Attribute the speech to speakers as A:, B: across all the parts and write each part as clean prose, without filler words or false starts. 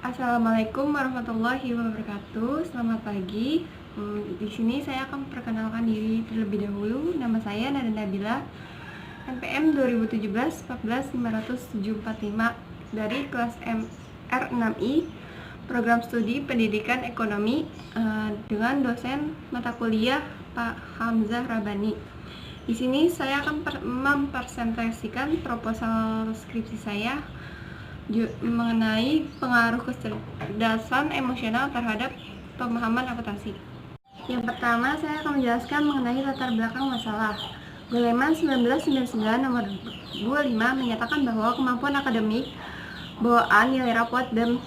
A: Assalamualaikum warahmatullahi wabarakatuh. Selamat pagi. Di sini saya akan perkenalkan diri terlebih dahulu. Nama saya Nada Nabila, NPM 2017 1450745 dari kelas R6I, Program Studi Pendidikan Ekonomi, dengan dosen mata kuliah Pak Hamzah Rabani. Di sini saya akan mempresentasikan proposal skripsi saya mengenai pengaruh kecerdasan emosional terhadap pemahaman akuntansi. Yang pertama, saya akan menjelaskan mengenai latar belakang masalah. Goleman 1999 nomor 25 menyatakan bahwa kemampuan akademik, bawaan, nilai rapot, dan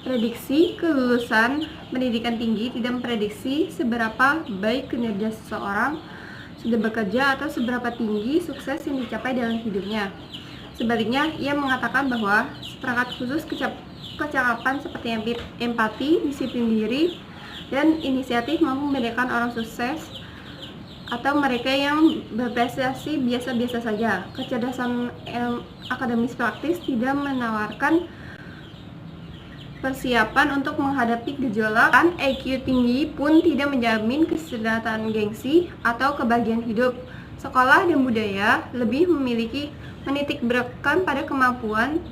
A: prediksi kelulusan pendidikan tinggi tidak memprediksi seberapa baik kinerja seseorang sudah bekerja atau seberapa tinggi sukses yang dicapai dalam hidupnya. Sebaliknya, ia mengatakan bahwa seperangkat khusus kecakapan seperti empati, disiplin diri, dan inisiatif mampu membedakan orang sukses atau mereka yang berprestasi biasa-biasa saja. Kecerdasan akademis praktis tidak menawarkan persiapan untuk menghadapi gejolak, dan IQ tinggi pun tidak menjamin kesejahteraan gengsi atau kebahagiaan hidup. Sekolah dan budaya lebih menitik beratkan pada kemampuan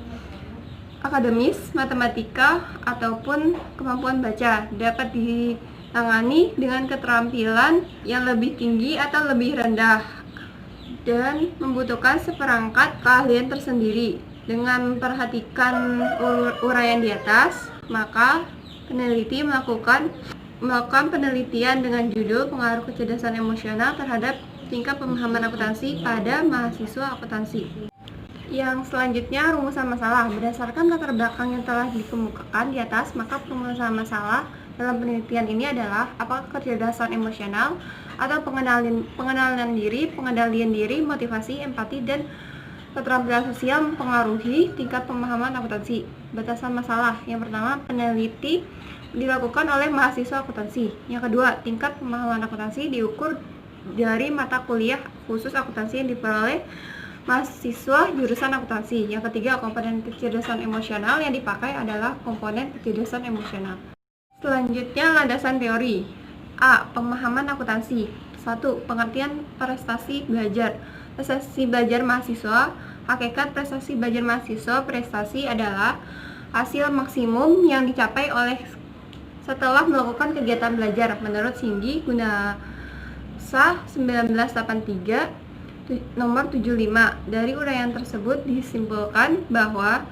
A: akademis, matematika, ataupun kemampuan baca dapat ditangani dengan keterampilan yang lebih tinggi atau lebih rendah dan membutuhkan seperangkat keahlian tersendiri. Dengan memperhatikan uraian di atas, maka peneliti melakukan penelitian dengan judul pengaruh kecerdasan emosional terhadap tingkat pemahaman akuntansi pada mahasiswa akuntansi. Yang selanjutnya, rumusan masalah. Berdasarkan latar belakang yang telah dikemukakan di atas, maka rumusan masalah dalam penelitian ini adalah apakah kecerdasan emosional atau pengenalan diri, pengendalian diri, motivasi, empati, dan keterampilan sosial mempengaruhi tingkat pemahaman akuntansi. Batasan masalah. Yang pertama, peneliti dilakukan oleh mahasiswa akuntansi. Yang kedua, tingkat pemahaman akuntansi diukur dari mata kuliah khusus akuntansi yang diperoleh mahasiswa jurusan akuntansi. Yang ketiga, komponen kecerdasan emosional yang dipakai adalah komponen kecerdasan emosional. Selanjutnya, landasan teori. A. Pemahaman akuntansi. 1. Pengertian prestasi belajar. Prestasi belajar mahasiswa. Hakikat prestasi belajar mahasiswa. Prestasi adalah hasil maksimum yang dicapai oleh setelah melakukan kegiatan belajar menurut Singgi Gunasa 1983 nomor 75. Dari uraian tersebut disimpulkan bahwa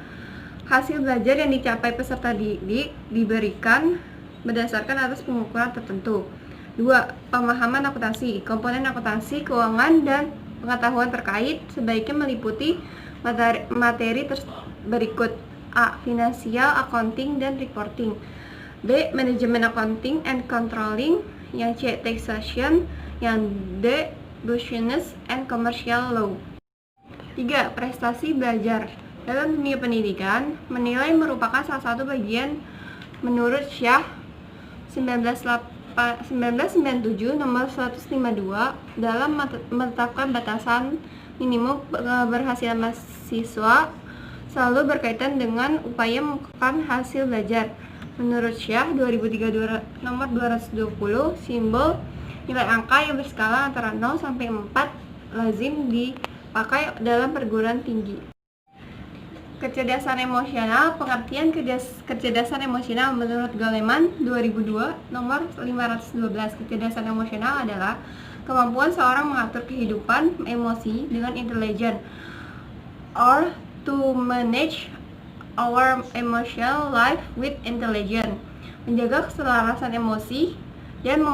A: hasil belajar yang dicapai peserta didik diberikan berdasarkan atas pengukuran tertentu. 2. Pemahaman akuntansi. Komponen akuntansi, keuangan, dan pengetahuan terkait sebaiknya meliputi materi berikut. A. Financial accounting dan reporting. B. Manajemen accounting and controlling. Yang C. Taxation. Yang D. Business and commercial law. 3. Prestasi belajar. Dalam dunia pendidikan, menilai merupakan salah satu bagian menurut Syah 1997 nomor 152 dalam menetapkan batasan minimum keberhasilan mahasiswa selalu berkaitan dengan upaya mengukuhkan hasil belajar. Menurut Syah 2003 nomor 220, simbol nilai angka yang berskala antara 0 sampai 4 lazim dipakai dalam perguruan tinggi. Kecerdasan emosional. Pengertian kecerdasan emosional menurut Goleman 2002 nomor 512. Kecerdasan emosional adalah kemampuan seorang mengatur kehidupan emosi dengan intelijen, or to manage our emotional life with intelligence, menjaga keselarasan emosi dan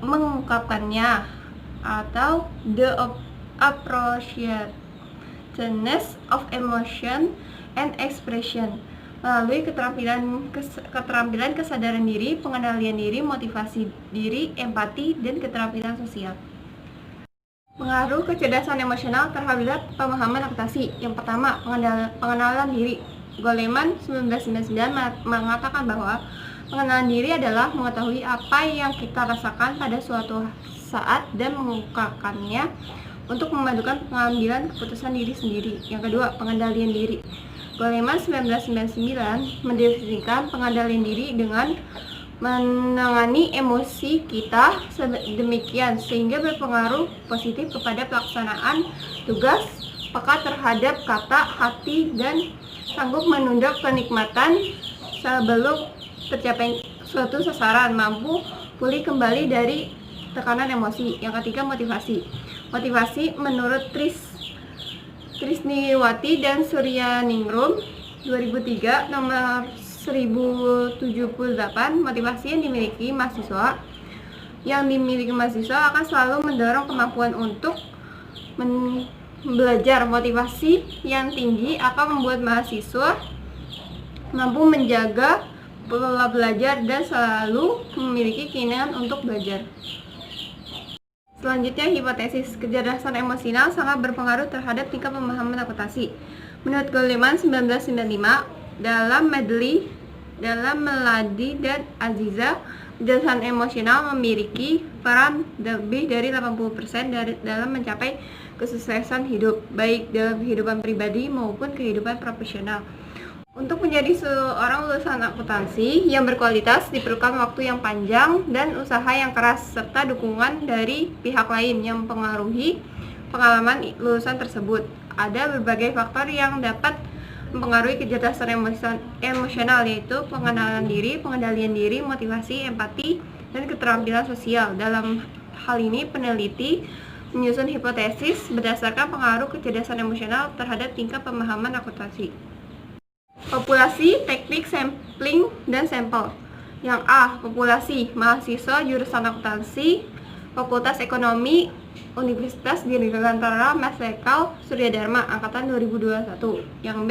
A: mengungkapkannya, atau the appropriateness of emotion and expression, melalui keterampilan kesadaran diri, pengendalian diri, motivasi diri, empati, dan keterampilan sosial. Pengaruh kecerdasan emosional terhadap pemahaman akuntansi. Yang pertama, pengenalan diri. Goleman 1999 mengatakan bahwa pengenalan diri adalah mengetahui apa yang kita rasakan pada suatu saat dan mengungkapkannya untuk memadukan pengambilan keputusan diri sendiri. Yang kedua, pengendalian diri. Goleman 1999 mendefinisikan pengendalian diri dengan menangani emosi kita demikian sehingga berpengaruh positif kepada pelaksanaan tugas, peka terhadap kata, hati, dan sanggup menunda kenikmatan sebelum tercapai suatu sasaran, mampu pulih kembali dari tekanan emosi. Yang ketiga, motivasi. Motivasi menurut Trisniwati dan Suryaningrum 2003 nomor 1078, motivasi yang dimiliki mahasiswa akan selalu mendorong kemampuan untuk belajar. Motivasi yang tinggi akan membuat mahasiswa mampu menjaga pola belajar dan selalu memiliki keinginan untuk belajar. Selanjutnya, hipotesis kecerdasan emosional sangat berpengaruh terhadap tingkat pemahaman akuntansi. Menurut Goleman 1995, dalam Meladi dan Aziza, kecerdasan emosional memiliki peran lebih dari 80% dalam mencapai kesuksesan hidup, baik dalam kehidupan pribadi maupun kehidupan profesional. Untuk menjadi seorang lulusan akuntansi yang berkualitas diperlukan waktu yang panjang dan usaha yang keras serta dukungan dari pihak lain yang mempengaruhi pengalaman lulusan tersebut. Ada berbagai faktor yang dapat mempengaruhi kecerdasan emosional, yaitu pengendalian diri, motivasi, empati, dan keterampilan sosial. Dalam hal ini, peneliti menyusun hipotesis berdasarkan pengaruh kecerdasan emosional terhadap tingkat pemahaman akuntansi. Populasi, teknik sampling, dan sampel. Yang A. Populasi, mahasiswa jurusan akuntansi, Fakultas Ekonomi, Universitas Dirgantara Mas Suryadharma, angkatan 2021. Yang B.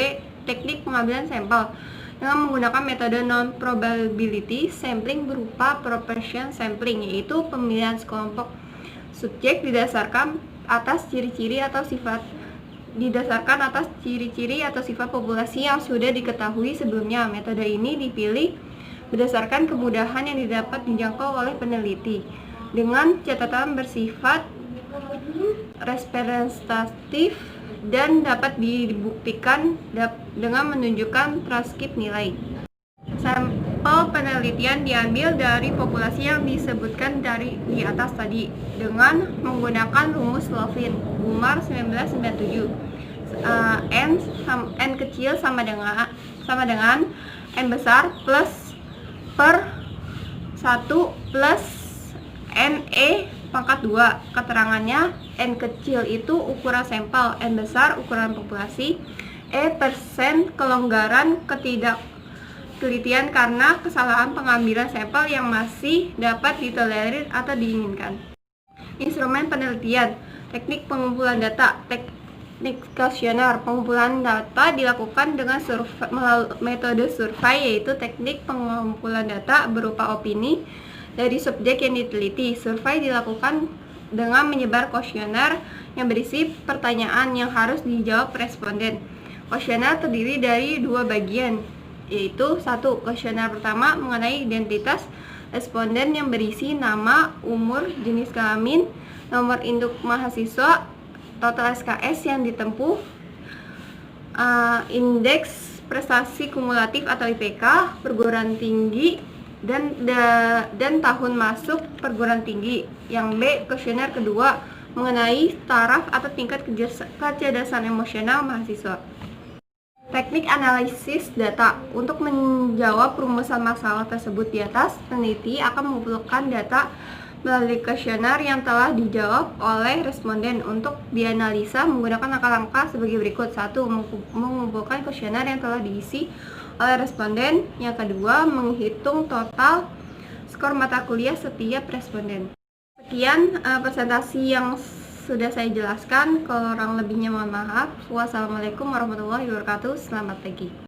A: Teknik pengambilan sampel dengan menggunakan metode non-probability sampling berupa proportion sampling, yaitu pemilihan sekelompok subjek didasarkan atas ciri-ciri atau sifat populasi yang sudah diketahui sebelumnya. Metode ini dipilih berdasarkan kemudahan yang didapat dijangkau oleh peneliti dengan catatan bersifat representatif dan dapat dibuktikan dengan menunjukkan transkrip nilai. Sampel penelitian diambil dari populasi yang disebutkan di atas tadi dengan menggunakan rumus Lovin Umar 1997. N kecil sama dengan N besar plus per 1 plus NE pangkat 2. Keterangannya, N kecil itu ukuran sampel, N besar ukuran populasi, E persen kelonggaran ketidaktelitian karena kesalahan pengambilan sampel yang masih dapat ditolerir atau diinginkan. Instrumen penelitian, teknik pengumpulan data, teknik kuesioner. Pengumpulan data dilakukan dengan metode survei, yaitu teknik pengumpulan data berupa opini dari subjek yang diteliti. Survei dilakukan dengan menyebar kuesioner yang berisi pertanyaan yang harus dijawab responden. Kuesioner terdiri dari dua bagian, yaitu satu, kuesioner pertama mengenai identitas responden yang berisi nama, umur, jenis kelamin, nomor induk mahasiswa, total SKS yang ditempuh, indeks prestasi kumulatif atau IPK, perguruan tinggi, dan tahun masuk perguruan tinggi. Yang B, kuesioner kedua mengenai taraf atau tingkat kecerdasan emosional mahasiswa. Teknik analisis data. Untuk menjawab rumusan masalah tersebut di atas, peneliti akan mengumpulkan data melalui kuesioner yang telah dijawab oleh responden. Untuk dianalisa menggunakan langkah-langkah sebagai berikut. 1. Mengumpulkan kuesioner yang telah diisi oleh responden. Yang kedua, menghitung total skor mata kuliah setiap responden. Sekian presentasi yang sudah saya jelaskan. Kalau kurang lebihnya mohon maaf. Wassalamualaikum warahmatullahi wabarakatuh. Selamat pagi.